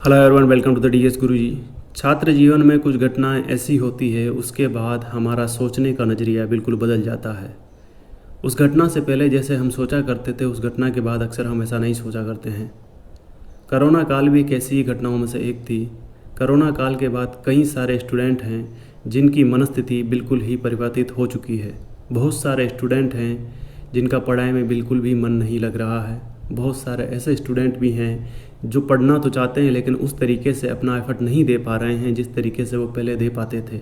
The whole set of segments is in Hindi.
Hello everyone, welcome to the DS Guruji. छात्र जीवन में कुछ घटनाएं ऐसी होती है, उसके बाद हमारा सोचने का नज़रिया बिल्कुल बदल जाता है। उस घटना से पहले जैसे हम सोचा करते थे, उस घटना के बाद अक्सर हम ऐसा नहीं सोचा करते हैं। कोरोना काल भी एक ऐसी ही घटनाओं में से एक थी। कोरोना काल के बाद कई सारे स्टूडेंट हैं जिनकी मनस्थिति बिल्कुल ही परिवर्तित हो चुकी है। बहुत सारे स्टूडेंट हैं जिनका पढ़ाई में बिल्कुल भी मन नहीं लग रहा है। बहुत सारे ऐसे स्टूडेंट भी हैं जो पढ़ना तो चाहते हैं लेकिन उस तरीके से अपना एफर्ट नहीं दे पा रहे हैं जिस तरीके से वो पहले दे पाते थे।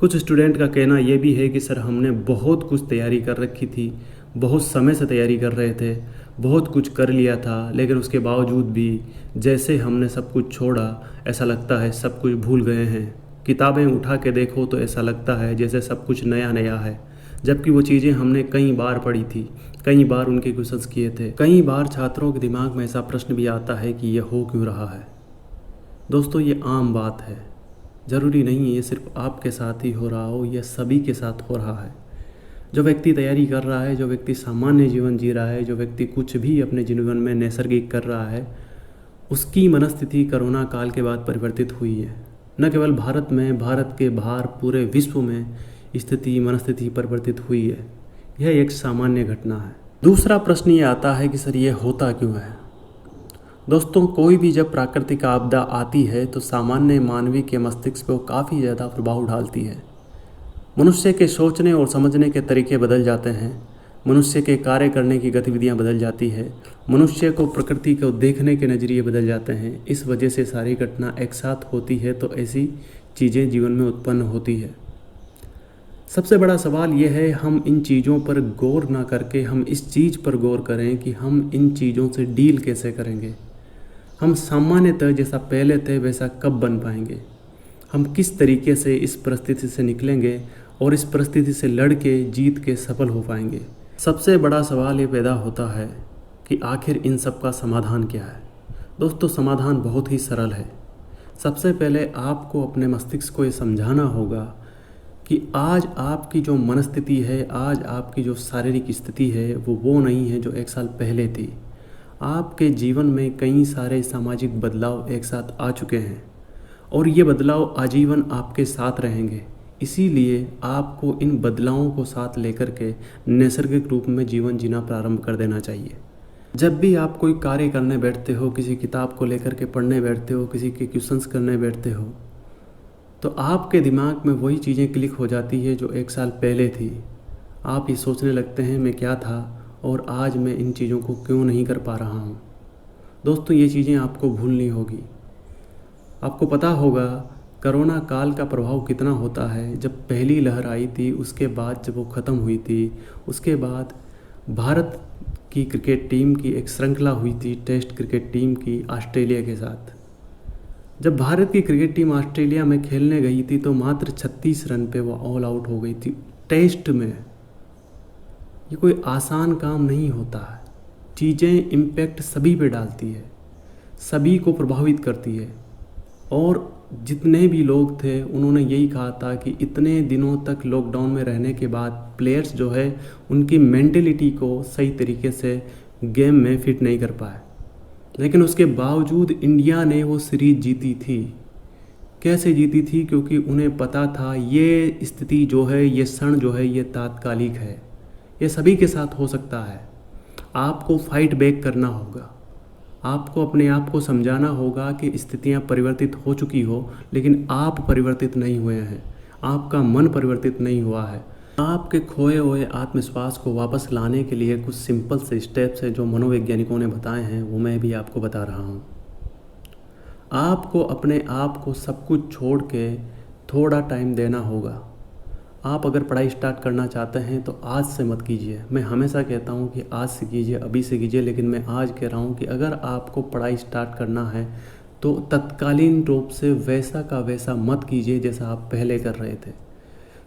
कुछ स्टूडेंट का कहना ये भी है कि सर, हमने बहुत कुछ तैयारी कर रखी थी, बहुत समय से तैयारी कर रहे थे, बहुत कुछ कर लिया था, लेकिन उसके बावजूद भी जैसे हमने सब कुछ छोड़ा, ऐसा लगता है सब कुछ भूल गए हैं। किताबें उठा के देखो तो ऐसा लगता है जैसे सब कुछ नया नया है, जबकि वो चीज़ें हमने कई बार पढ़ी थी, कई बार उनके क्वेश्चंस किए थे। कई बार छात्रों के दिमाग में ऐसा प्रश्न भी आता है कि यह हो क्यों रहा है। दोस्तों, ये आम बात है, ज़रूरी नहीं है ये सिर्फ आपके साथ ही हो रहा हो, यह सभी के साथ हो रहा है। जो व्यक्ति तैयारी कर रहा है, जो व्यक्ति सामान्य जीवन जी रहा है, जो व्यक्ति कुछ भी अपने जीवन में नैसर्गिक कर रहा है, उसकी मनस्थिति कोरोना काल के बाद परिवर्तित हुई है। न केवल भारत में, भारत के बाहर पूरे विश्व में स्थिति मनस्थिति परिवर्तित हुई है। यह एक सामान्य घटना है। दूसरा प्रश्न ये आता है कि सर, ये होता क्यों है। दोस्तों, कोई भी जब प्राकृतिक आपदा आती है तो सामान्य मानवीय के मस्तिष्क पर काफ़ी ज़्यादा प्रभाव डालती है। मनुष्य के सोचने और समझने के तरीके बदल जाते हैं, मनुष्य के कार्य करने की गतिविधियां बदल जाती है, मनुष्य को प्रकृति को देखने के नज़रिए बदल जाते हैं। इस वजह से सारी घटना एक साथ होती है तो ऐसी चीज़ें जीवन में उत्पन्न होती है। सबसे बड़ा सवाल यह है, हम इन चीज़ों पर गौर ना करके हम इस चीज़ पर गौर करें कि हम इन चीज़ों से डील कैसे करेंगे। हम सामान्यतः जैसा पहले थे वैसा कब बन पाएंगे। हम किस तरीके से इस परिस्थिति से निकलेंगे और इस परिस्थिति से लड़ के जीत के सफल हो पाएंगे। सबसे बड़ा सवाल ये पैदा होता है कि आखिर इन सब का समाधान क्या है। दोस्तों, समाधान बहुत ही सरल है। सबसे पहले आपको अपने मस्तिष्क को ये समझाना होगा कि आज आपकी जो मनस्थिति है, आज आपकी जो शारीरिक स्थिति है, वो नहीं है जो एक साल पहले थी। आपके जीवन में कई सारे सामाजिक बदलाव एक साथ आ चुके हैं और ये बदलाव आजीवन आपके साथ रहेंगे। इसीलिए आपको इन बदलावों को साथ लेकर के नैसर्गिक रूप में जीवन जीना प्रारंभ कर देना चाहिए। जब भी आप कोई कार्य करने बैठते हो, किसी किताब को लेकर के पढ़ने बैठते हो, किसी के क्वेश्चंस करने बैठते हो, तो आपके दिमाग में वही चीज़ें क्लिक हो जाती है जो एक साल पहले थी। आप ये सोचने लगते हैं मैं क्या था और आज मैं इन चीज़ों को क्यों नहीं कर पा रहा हूँ। दोस्तों, ये चीज़ें आपको भूलनी होगी। आपको पता होगा कोरोना काल का प्रभाव कितना होता है। जब पहली लहर आई थी, उसके बाद जब वो ख़त्म हुई थी, उसके बाद भारत की क्रिकेट टीम की एक श्रृंखला हुई थी, टेस्ट क्रिकेट टीम की ऑस्ट्रेलिया के साथ। जब भारत की क्रिकेट टीम ऑस्ट्रेलिया में खेलने गई थी तो मात्र 36 रन पे वो ऑल आउट हो गई थी टेस्ट में। ये कोई आसान काम नहीं होता है। चीज़ें इम्पैक्ट सभी पे डालती है, सभी को प्रभावित करती है। और जितने भी लोग थे उन्होंने यही कहा था कि इतने दिनों तक लॉकडाउन में रहने के बाद प्लेयर्स जो है उनकी मेंटेलिटी को सही तरीके से गेम में फिट नहीं कर पाए, लेकिन उसके बावजूद इंडिया ने वो सीरीज जीती थी। कैसे जीती थी? क्योंकि उन्हें पता था ये स्थिति जो है, ये क्षण जो है, ये तात्कालिक है, ये सभी के साथ हो सकता है। आपको फाइट बैक करना होगा, आपको अपने आप को समझाना होगा कि स्थितियां परिवर्तित हो चुकी हो, लेकिन आप परिवर्तित नहीं हुए हैं, आपका मन परिवर्तित नहीं हुआ है। आपके खोए हुए आत्मविश्वास को वापस लाने के लिए कुछ सिंपल से स्टेप्स हैं जो मनोवैज्ञानिकों ने बताए हैं, वो मैं भी आपको बता रहा हूँ। आपको अपने आप को सब कुछ छोड़ के थोड़ा टाइम देना होगा। आप अगर पढ़ाई स्टार्ट करना चाहते हैं तो आज से मत कीजिए। मैं हमेशा कहता हूँ कि आज से कीजिए, अभी से कीजिए, लेकिन मैं आज कह रहा हूँ कि अगर आपको पढ़ाई स्टार्ट करना है तो तत्कालीन रूप से वैसा का वैसा मत कीजिए जैसा आप पहले कर रहे थे।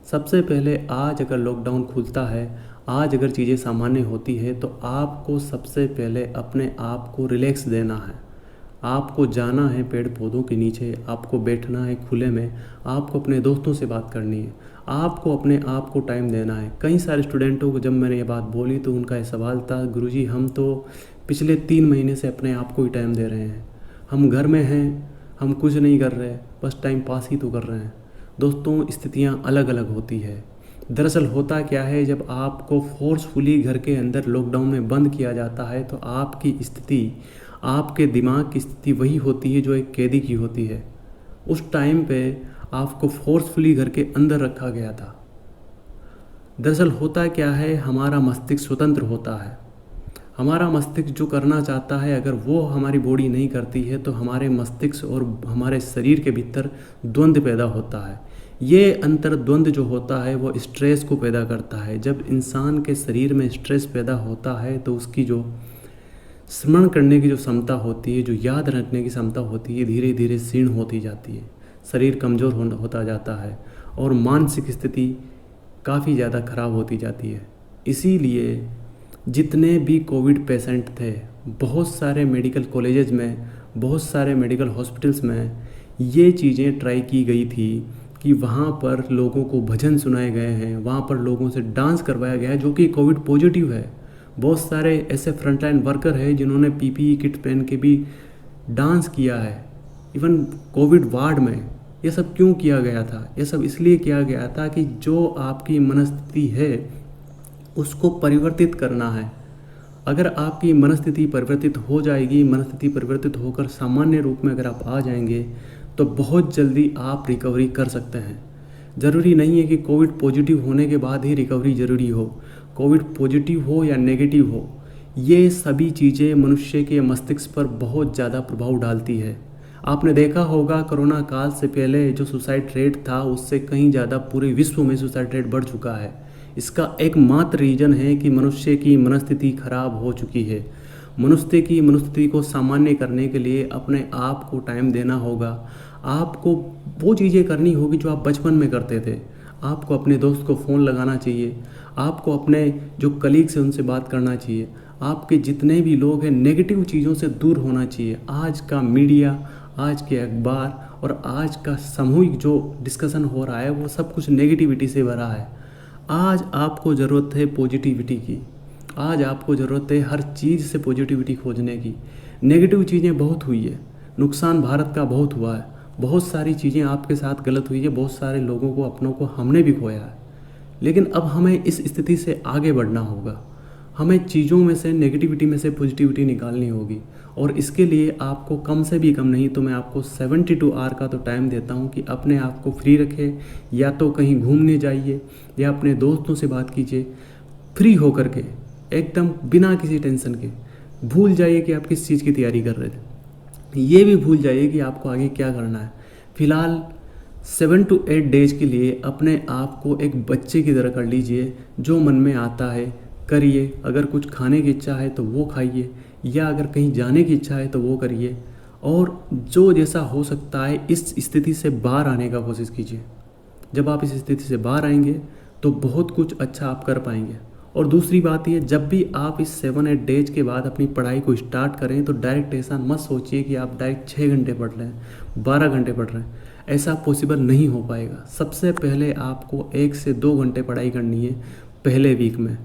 सबसे पहले आज अगर लॉकडाउन खुलता है, आज अगर चीज़ें सामान्य होती है, तो आपको सबसे पहले अपने आप को रिलैक्स देना है। आपको जाना है पेड़ पौधों के नीचे, आपको बैठना है खुले में, आपको अपने दोस्तों से बात करनी है, आपको अपने आप को टाइम देना है। कई सारे स्टूडेंटों को जब मैंने ये बात बोली तो उनका ये सवाल था, गुरुजी हम तो पिछले 3 महीने से अपने आप को ही टाइम दे रहे हैं, हम घर में हैं, हम कुछ नहीं कर रहे, बस टाइम पास ही तो कर रहे हैं। दोस्तों, स्थितियाँ अलग अलग होती है। दरअसल होता क्या है, जब आपको फोर्सफुली घर के अंदर लॉकडाउन में बंद किया जाता है तो आपकी स्थिति, आपके दिमाग की स्थिति वही होती है जो एक कैदी की होती है। उस टाइम पे आपको फोर्सफुली घर के अंदर रखा गया था। दरअसल होता क्या है, हमारा मस्तिष्क स्वतंत्र होता है। हमारा मस्तिष्क जो करना चाहता है, अगर वो हमारी बॉडी नहीं करती है तो हमारे मस्तिष्क और हमारे शरीर के भीतर द्वंद्व पैदा होता है। ये अंतर्द्वंद जो होता है वो स्ट्रेस को पैदा करता है। जब इंसान के शरीर में स्ट्रेस पैदा होता है तो उसकी जो स्मरण करने की जो क्षमता होती है, जो याद रखने की क्षमता होती है, धीरे धीरे क्षीण होती जाती है। शरीर कमज़ोर होता जाता है और मानसिक स्थिति काफ़ी ज़्यादा ख़राब होती जाती है। इसीलिए जितने भी कोविड पेशेंट थे, बहुत सारे मेडिकल कॉलेजेस में, बहुत सारे मेडिकल हॉस्पिटल्स में ये चीज़ें ट्राई की गई थी कि वहाँ पर लोगों को भजन सुनाए गए हैं, वहाँ पर लोगों से डांस करवाया गया है जो कि कोविड पॉजिटिव है। बहुत सारे ऐसे फ्रंटलाइन वर्कर हैं जिन्होंने पीपीई किट पहन के भी डांस किया है, इवन कोविड वार्ड में। ये सब क्यों किया गया था? ये सब इसलिए किया गया था कि जो आपकी मनस्थिति है उसको परिवर्तित करना है। अगर आपकी मनस्थिति परिवर्तित हो जाएगी, मनस्थिति परिवर्तित होकर सामान्य रूप में अगर आप आ जाएंगे तो बहुत जल्दी आप रिकवरी कर सकते हैं। ज़रूरी नहीं है कि कोविड पॉजिटिव होने के बाद ही रिकवरी ज़रूरी हो। कोविड पॉजिटिव हो या नेगेटिव हो, ये सभी चीज़ें मनुष्य के मस्तिष्क पर बहुत ज़्यादा प्रभाव डालती है। आपने देखा होगा कोरोना काल से पहले जो सुसाइड रेट था उससे कहीं ज़्यादा पूरे विश्व में सुसाइड रेट बढ़ चुका है। इसका एकमात्र रीज़न है कि मनुष्य की मनस्थिति खराब हो चुकी है। मनुष्य की मनस्थिति को सामान्य करने के लिए अपने आप को टाइम देना होगा। आपको वो चीज़ें करनी होगी जो आप बचपन में करते थे। आपको अपने दोस्त को फ़ोन लगाना चाहिए, आपको अपने जो कलीग्स हैं उनसे बात करना चाहिए, आपके जितने भी लोग हैं नेगेटिव चीज़ों से दूर होना चाहिए। आज का मीडिया, आज के अखबार और आज का सामूहिक जो डिस्कशन हो रहा है वो सब कुछ नेगेटिविटी से भरा है। आज आपको ज़रूरत है पॉजिटिविटी की। आज आपको ज़रूरत है हर चीज़ से पॉजिटिविटी खोजने की। नेगेटिव चीज़ें बहुत हुई है, नुकसान भारत का बहुत हुआ है, बहुत सारी चीज़ें आपके साथ गलत हुई है, बहुत सारे लोगों को, अपनों को हमने भी खोया है। लेकिन अब हमें इस स्थिति से आगे बढ़ना होगा। हमें चीज़ों में से, नेगेटिविटी में से पॉजिटिविटी निकालनी होगी। और इसके लिए आपको कम से भी कम नहीं तो मैं आपको 72 आवर का तो टाइम देता हूँ कि अपने आप को फ्री रखें। या तो कहीं घूमने जाइए या अपने दोस्तों से बात कीजिए, फ्री होकर के, एकदम बिना किसी टेंशन के। भूल जाइए कि आप किस चीज़ की तैयारी कर रहे थे, ये भी भूल जाइए कि आपको आगे क्या करना है। फिलहाल 7 to 8 डेज के लिए अपने आप को एक बच्चे की तरह कर लीजिए। जो मन में आता है करिए। अगर कुछ खाने की इच्छा है तो वो खाइए, या अगर कहीं जाने की इच्छा है तो वो करिए। और जो जैसा हो सकता है इस स्थिति से बाहर आने का कोशिश कीजिए। जब आप इस स्थिति से बाहर आएंगे तो बहुत कुछ अच्छा आप कर पाएंगे। और दूसरी बात ये, जब भी आप इस 7-8 डेज के बाद अपनी पढ़ाई को स्टार्ट करें तो डायरेक्ट ऐसा मत सोचिए कि आप डायरेक्ट 6 घंटे पढ़ रहे हैं, 12 घंटे पढ़ रहे हैं। ऐसा पॉसिबल नहीं हो पाएगा। सबसे पहले आपको 1 से 2 घंटे पढ़ाई करनी है पहले वीक में।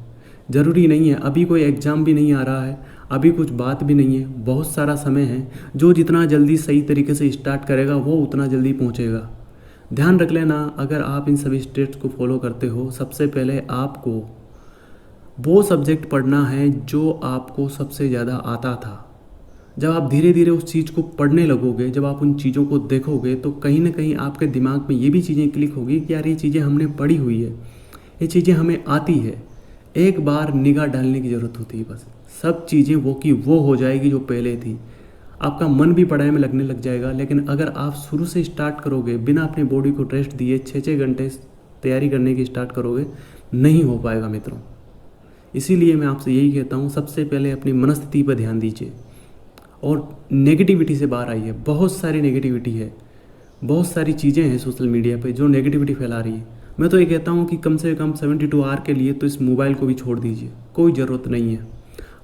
ज़रूरी नहीं है, अभी कोई एग्ज़ाम भी नहीं आ रहा है, अभी कुछ बात भी नहीं है, बहुत सारा समय है। जो जितना जल्दी सही तरीके से स्टार्ट करेगा वो उतना जल्दी पहुंचेगा। ध्यान रख लेना, अगर आप इन सभी स्टेप्स को फॉलो करते हो, सबसे पहले आपको वो सब्जेक्ट पढ़ना है जो आपको सबसे ज़्यादा आता था। जब आप धीरे धीरे उस चीज़ को पढ़ने लगोगे, जब आप उन चीज़ों को देखोगे तो कहीं ना कहीं आपके दिमाग में ये भी चीज़ें क्लिक होगी कि यार ये चीज़ें हमने पढ़ी हुई है, ये चीज़ें हमें आती है। एक बार निगाह डालने की ज़रूरत होती है, बस सब चीज़ें वो की वो हो जाएगी जो पहले थी। आपका मन भी पढ़ाई में लगने लग जाएगा। लेकिन अगर आप शुरू से स्टार्ट करोगे बिना अपनी बॉडी को रेस्ट दिए 6-6 घंटे तैयारी करने की स्टार्ट करोगे, नहीं हो पाएगा मित्रों। इसीलिए मैं आपसे यही कहता हूँ, सबसे पहले अपनी मनस्थिति पर ध्यान दीजिए और नेगेटिविटी से बाहर आइए। बहुत सारी नेगेटिविटी है, बहुत सारी चीज़ें हैं सोशल मीडिया पे जो नेगेटिविटी फैला रही है। मैं तो ये कहता हूँ कि कम से कम 72 आवर के लिए तो इस मोबाइल को भी छोड़ दीजिए, कोई ज़रूरत नहीं है।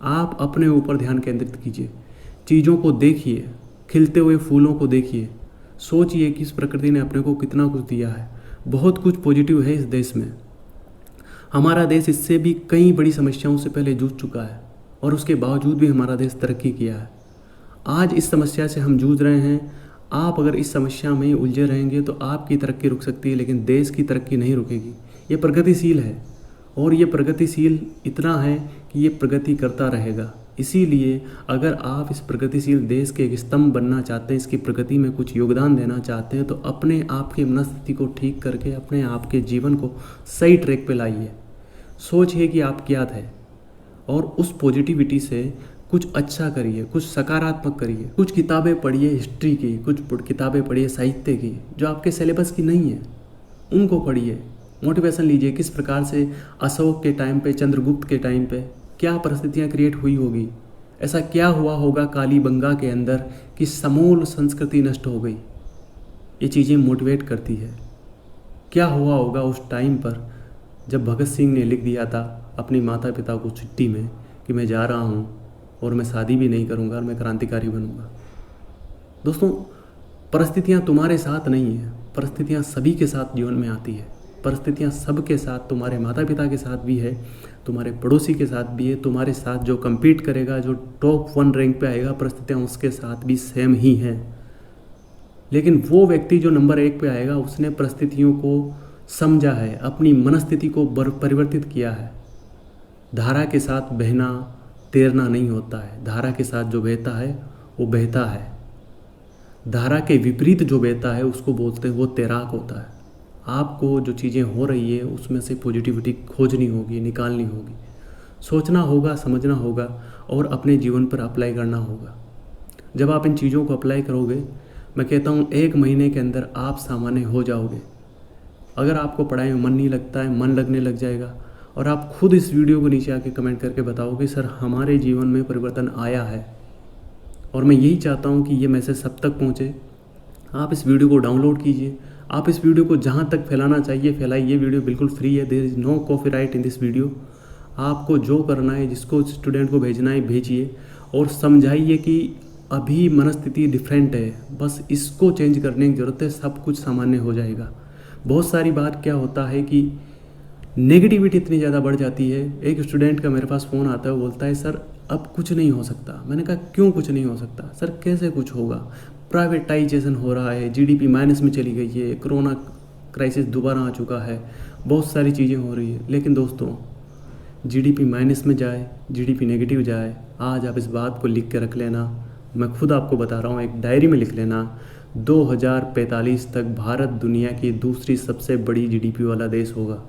आप अपने ऊपर ध्यान केंद्रित कीजिए, चीज़ों को देखिए, खिलते हुए फूलों को देखिए, सोचिए कि इस प्रकृति ने अपने को कितना कुछ दिया है। बहुत कुछ पॉजिटिव है इस देश में। हमारा देश इससे भी कई बड़ी समस्याओं से पहले जूझ चुका है और उसके बावजूद भी हमारा देश तरक्की किया है। आज इस समस्या से हम जूझ रहे हैं, आप अगर इस समस्या में ही उलझे रहेंगे तो आपकी तरक्की रुक सकती है, लेकिन देश की तरक्की नहीं रुकेगी। ये प्रगतिशील है और ये प्रगतिशील इतना है कि ये प्रगति करता रहेगा। इसीलिए अगर आप इस प्रगतिशील देश के एक स्तंभ बनना चाहते हैं, इसकी प्रगति में कुछ योगदान देना चाहते हैं, तो अपने आप की मनस्थिति को ठीक करके अपने आप के जीवन को सही ट्रैक पे लाइए। सोचिए कि आप क्या थे और उस पॉजिटिविटी से कुछ अच्छा करिए, कुछ सकारात्मक करिए। कुछ किताबें पढ़िए हिस्ट्री की, कुछ किताबें पढ़िए साहित्य की जो आपके सिलेबस की नहीं है, उनको पढ़िए, मोटिवेशन लीजिए। किस प्रकार से अशोक के टाइम पे, चंद्रगुप्त के टाइम पे क्या परिस्थितियाँ क्रिएट हुई होगी, ऐसा क्या हुआ होगा कालीबंगा के अंदर कि समूल संस्कृति नष्ट हो गई। ये चीज़ें मोटिवेट करती है। क्या हुआ होगा उस टाइम पर जब भगत सिंह ने लिख दिया था अपनी माता पिता को चिट्ठी में कि मैं जा रहा हूँ और मैं शादी भी नहीं करूँगा और मैं क्रांतिकारी बनूँगा। दोस्तों, परिस्थितियाँ तुम्हारे साथ नहीं है, परिस्थितियाँ सभी के साथ जीवन में आती है। परिस्थितियाँ सबके साथ, तुम्हारे माता पिता के साथ भी है, तुम्हारे पड़ोसी के साथ भी है, तुम्हारे साथ जो compete करेगा, जो टॉप 1 रैंक पे आएगा, परिस्थितियाँ उसके साथ भी सेम ही हैं। लेकिन वो व्यक्ति जो नंबर 1 पे आएगा उसने परिस्थितियों को समझा है, अपनी मनस्थिति को परिवर्तित किया है। धारा के साथ बहना तैरना नहीं होता है, धारा के साथ जो बहता है वो बहता है। धारा के विपरीत जो बहता है उसको बोलते हैं वो तैराक होता है। आपको जो चीज़ें हो रही है उसमें से पॉजिटिविटी खोजनी होगी, निकालनी होगी, सोचना होगा, समझना होगा और अपने जीवन पर अप्लाई करना होगा। जब आप इन चीज़ों को अप्लाई करोगे, मैं कहता हूँ 1 महीने के अंदर आप सामान्य हो जाओगे। अगर आपको पढ़ाई में मन नहीं लगता है, मन लगने लग जाएगा और आप खुद इस वीडियो को नीचे आके कमेंट करके बताओगे सर हमारे जीवन में परिवर्तन आया है। और मैं यही चाहता हूँ कि ये मैसेज सब तक पहुँचे। आप इस वीडियो को डाउनलोड कीजिए, आप इस वीडियो को जहाँ तक फैलाना चाहिए फैलाइए। ये वीडियो बिल्कुल फ्री है, there is no copyright in this video. आपको जो करना है, जिसको स्टूडेंट को भेजना है भेजिए और समझाइए कि अभी मनस्थिति डिफरेंट है, बस इसको चेंज करने की ज़रूरत है, सब कुछ सामान्य हो जाएगा। बहुत सारी बात क्या होता है कि नेगेटिविटी इतनी ज़्यादा बढ़ जाती है। एक स्टूडेंट का मेरे पास फ़ोन आता है, वो बोलता है सर अब कुछ नहीं हो सकता। मैंने कहा क्यों कुछ नहीं हो सकता? सर कैसे कुछ होगा? प्राइवेटाइजेशन हो रहा है, जीडीपी माइनस में चली गई है, कोरोना क्राइसिस दोबारा आ चुका है, बहुत सारी चीज़ें हो रही है। लेकिन दोस्तों, जीडीपी माइनस में जाए, जीडीपी नेगेटिव जाए, आज आप इस बात को लिख के रख लेना। मैं खुद आपको बता रहा हूँ, एक डायरी में लिख लेना। 2045 तक भारत दुनिया की दूसरी सबसे बड़ी जीडीपी वाला देश होगा,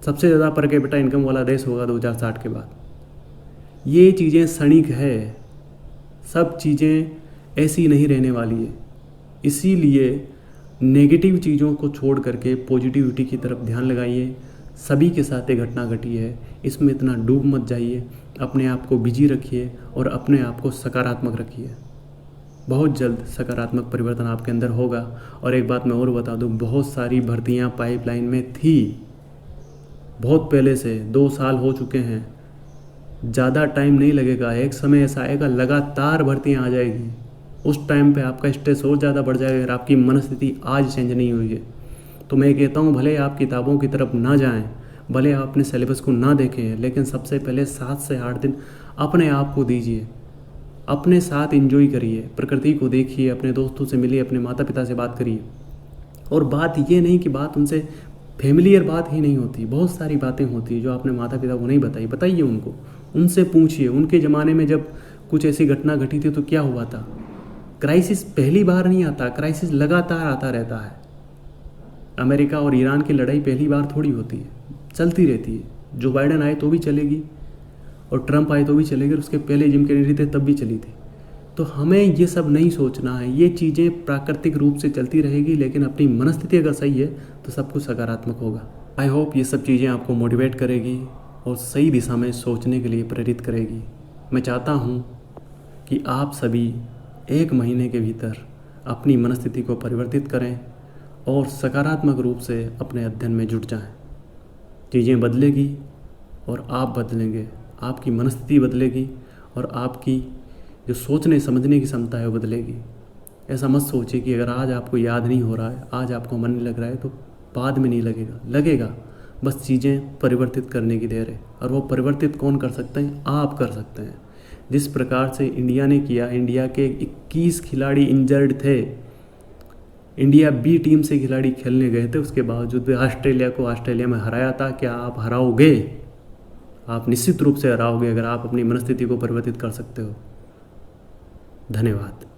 सबसे ज़्यादा पर कैपिटा इनकम वाला देश होगा 2060 के बाद। ये चीज़ें क्षणिक है, सब चीज़ें ऐसी नहीं रहने वाली है। इसीलिए नेगेटिव चीज़ों को छोड़ करके पॉजिटिविटी की तरफ ध्यान लगाइए। सभी के साथ ये घटना घटी है, इसमें इतना डूब मत जाइए। अपने आप को बिजी रखिए और अपने आप को सकारात्मक रखिए। बहुत जल्द सकारात्मक परिवर्तन आपके अंदर होगा। और एक बात मैं और बता दूं, बहुत सारी भर्तियां पाइपलाइन में थी, बहुत पहले से 2 साल हो चुके हैं। ज़्यादा टाइम नहीं लगेगा, एक समय ऐसा आएगा लगातार भर्तियाँ आ जाएगी। उस टाइम पे आपका स्ट्रेस और ज़्यादा बढ़ जाएगा अगर आपकी मनस्थिति आज चेंज नहीं हुई है। तो मैं कहता हूँ भले आप किताबों की तरफ ना जाएं, भले आप अपने सिलेबस को ना देखें, लेकिन सबसे पहले 7 से 8 दिन अपने आप को दीजिए, अपने साथ एंजॉय करिए, प्रकृति को देखिए, अपने दोस्तों से मिलिए, अपने माता पिता से बात करिए। और बात ये नहीं कि बात उनसे फैमिलियर बात ही नहीं होती, बहुत सारी बातें होती है जो आपने माता पिता को नहीं बताई, बताइए उनको, उनसे पूछिए उनके ज़माने में जब कुछ ऐसी घटना घटी थी तो क्या हुआ था। क्राइसिस पहली बार नहीं आता, क्राइसिस लगातार आता रहता है। अमेरिका और ईरान की लड़ाई पहली बार थोड़ी होती है, चलती रहती है। जो बाइडेन आए तो भी चलेगी और ट्रंप आए तो भी चलेगी, और उसके पहले जिम कैनेडी थे तब भी चली थी। तो हमें ये सब नहीं सोचना है, ये चीज़ें प्राकृतिक रूप से चलती रहेगी, लेकिन अपनी मनस्थिति अगर सही है तो सब कुछ सकारात्मक होगा। आई होप ये सब चीज़ें आपको मोटिवेट करेगी और सही दिशा में सोचने के लिए प्रेरित करेगी। मैं चाहता हूँ कि आप सभी 1 महीने के भीतर अपनी मनस्थिति को परिवर्तित करें और सकारात्मक रूप से अपने अध्ययन में जुट जाएं। चीज़ें बदलेगी और आप बदलेंगे, आपकी मनस्थिति बदलेगी और आपकी जो सोचने समझने की क्षमता है वो बदलेगी। ऐसा मत सोचिए कि अगर आज आपको याद नहीं हो रहा है, आज आपको मन नहीं लग रहा है तो बाद में नहीं लगेगा, लगेगा। बस चीज़ें परिवर्तित करने की देर है, और वो परिवर्तित कौन कर सकते हैं? आप कर सकते हैं। जिस प्रकार से इंडिया ने किया, इंडिया के 21 खिलाड़ी इंजर्ड थे, इंडिया बी टीम से खिलाड़ी खेलने गए थे, उसके बावजूद भी ऑस्ट्रेलिया को ऑस्ट्रेलिया में हराया था। क्या आप हराओगे? आप निश्चित रूप से हराओगे अगर आप अपनी मनस्थिति को परिवर्तित कर सकते हो। धन्यवाद।